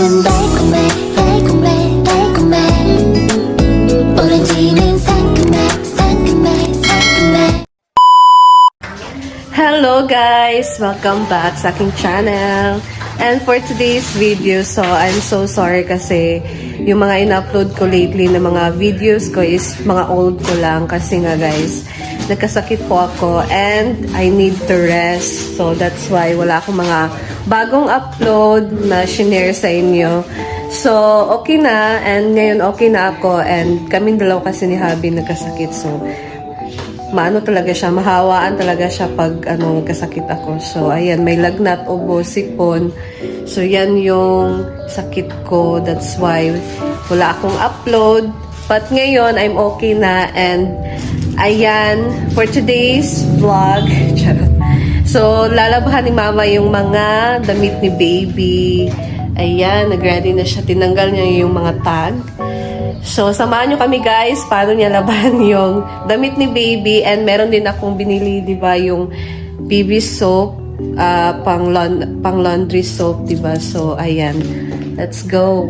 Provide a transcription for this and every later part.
입맛은 달콤해 달콤해 달콤해 오렌지는 상큼해 상큼해 상큼해. Hello guys! Welcome back sa aking channel. And for today's video, so I'm so sorry kasi yung mga in-upload ko lately na mga videos ko is mga old ko lang kasi nga guys, nagkasakit po ako and I need to rest. So that's why wala akong mga bagong upload na shinare sa inyo. So okay na, and ngayon okay na ako, and kaming dalaw kasi ni Habi nagkasakit. So maano talaga siya, mahawaan talaga siya pag kasakit ako. So, ayan, may lagnat, ubo, sipon. So, yan yung sakit ko. That's why wala akong upload. But ngayon, I'm okay na. And, ayan, for today's vlog, charot. So, lalabahan ni Mama yung mga damit ni Baby. Ayan, nag-ready na siya. Tinanggal niya yung mga tag. So, samahan nyo kami guys, paano niya laban yung damit ni Baby. And meron din akong binili, di ba, yung baby soap, pang laundry soap, di ba? So, ayan. Let's go.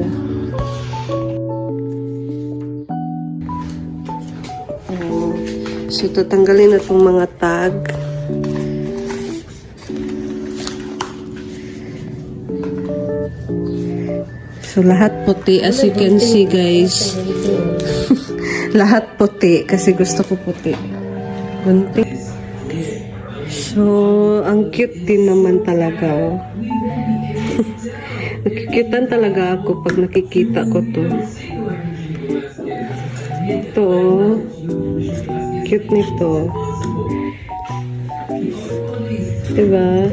So, tatanggalin na itong mga tag. So, lahat puti, as you can see, guys. Lahat puti, kasi gusto ko puti. Bunti. So, ang cute din naman talaga, oh. Nakikitan talaga ako pag nakikita ko to. Ito, oh. Cute nito. Diba?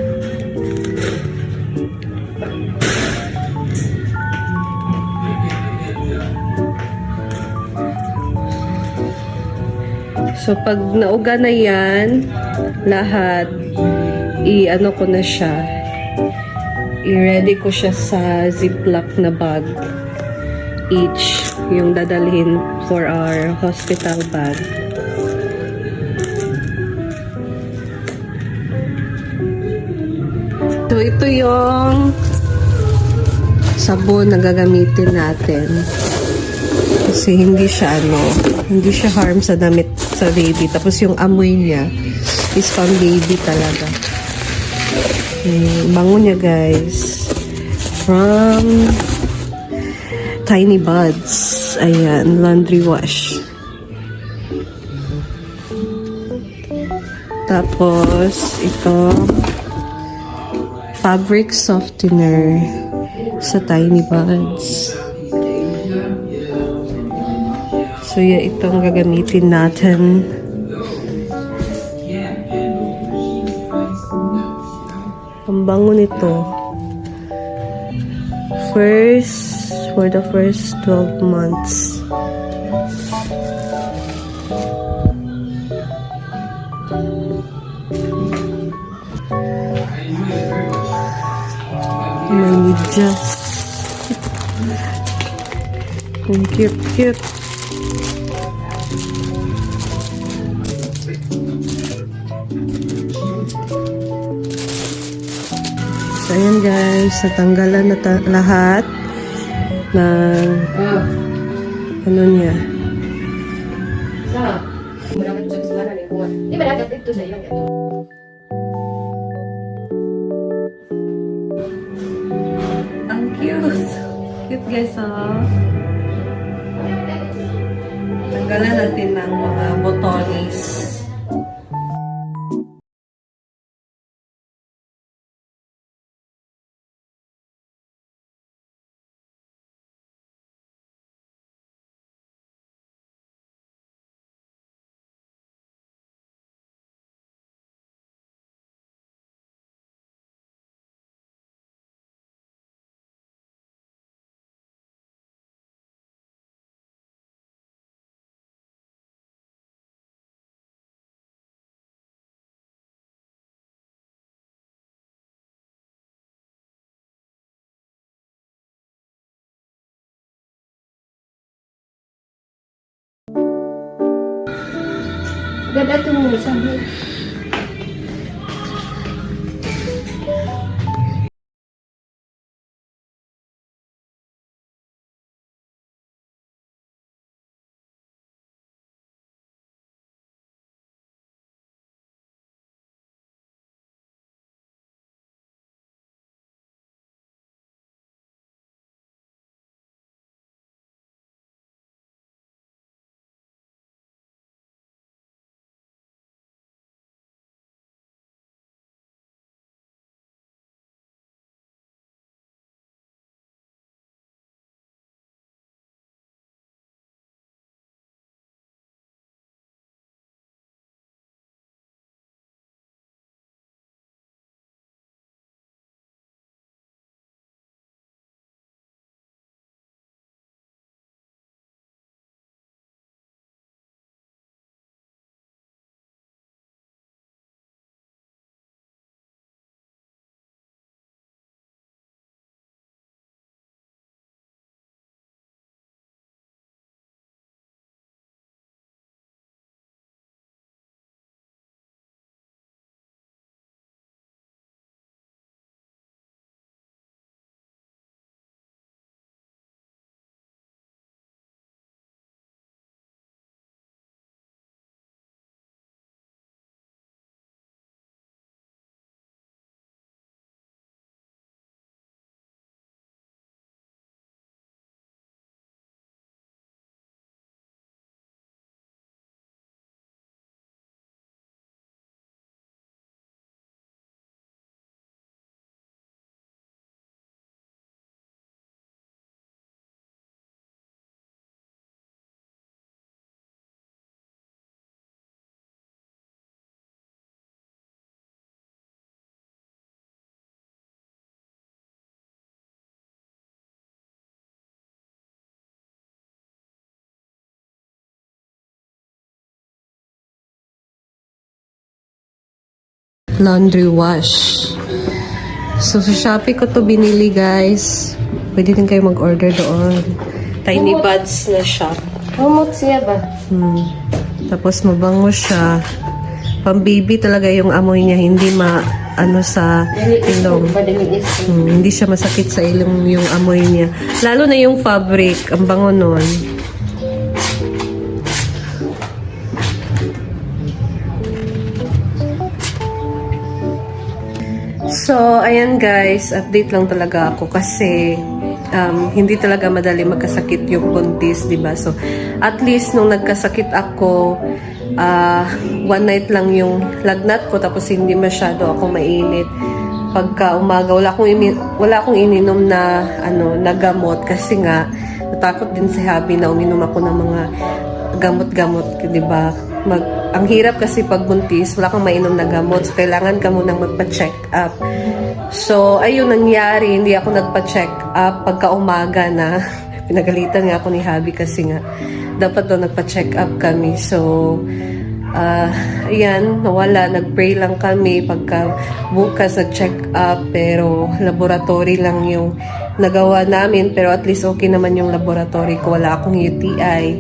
So, pag nauga na yan, lahat, i-ano ko na siya. I-ready ko siya sa ziplock na bag. Each, yung dadalhin for our hospital bag. So, ito yung sabon na gagamitin natin. Kasi hindi siya hindi siya harm sa damit sa baby. Tapos yung amoy niya is pang baby talaga. Bango niya guys. From Tiny Buds. Ayan, laundry wash. Tapos ito, fabric softener sa Tiny Buds. So, itong gagamitin natin. Ang bango nito. For the first 12 months. My just. Ang cute. So, ayan guys, natanggalan na lahat ng ano niya. Ang cute. Cute guys, oh. Tanggalan natin ng mga botones. Ganda ito mo, sabi. laundry wash. So, sa Shopee ko to binili, guys. Pwede din kayo mag-order doon. Tiny Buds na shop. Humot siya ba? Tapos, mabango siya. Pang-baby talaga yung amoy niya. Hindi sa ilong. Hindi siya masakit sa ilong yung amoy niya. Lalo na yung fabric. Ang bango nun. So, ayan guys, update lang talaga ako kasi hindi talaga madali magkasakit yung buntis, 'di ba? So, at least nung nagkasakit ako, one night lang yung lagnat ko tapos hindi masyado ako mainit. Pagka umaga, wala akong ininom na na gamot kasi nga natakot din si Habi na uminom ako ng mga gamot-gamot, 'di ba? Ang hirap kasi pag buntis, wala kang mainom na gamot. So, kailangan ka munang magpa-check up. So, ayun nangyari. Hindi ako nagpa-check up pagka umaga na. Pinagalitan nga ako ni Habi kasi nga dapat daw nagpa-check up kami. So, ayan, nawala. Nag-pray lang kami pagka bukas nag-check up. Pero, laboratory lang yung nagawa namin. Pero at least okay naman yung laboratory ko. Wala akong UTI.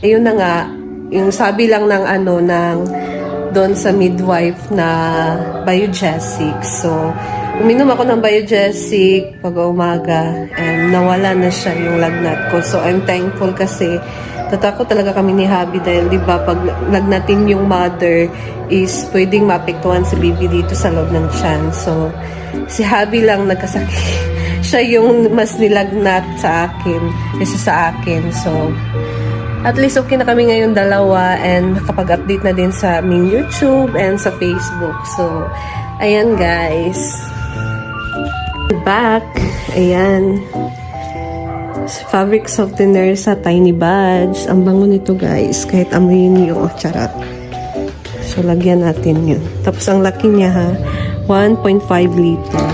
Ayun na nga. Yung sabi lang ng doon sa midwife na Biogesic. So, uminom ako ng Biogesic pag umaga and nawala na siya yung lagnat ko. So, I'm thankful kasi tatakot talaga kami ni Habi dahil di ba pag lagnatin yung mother is pwedeng maapektuhan si baby dito sa loob ng tiyan. So, si Habi lang nagkasakit. Siya yung mas nilagnat sa akin kaysa sa akin. So, at least okay na kami ngayon dalawa and nakapag-update na din sa aming YouTube and sa Facebook. So, ayan guys. Back. Ayan. Fabric softener sa Tiny Buds. Ang bango nito guys. Kahit amoyin niyo. Charot. So, lagyan natin yun. Tapos, ang laki niya ha. 1.5 liter.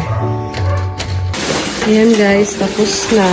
Ayan guys. Tapos na.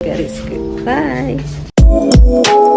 God is good. Bye!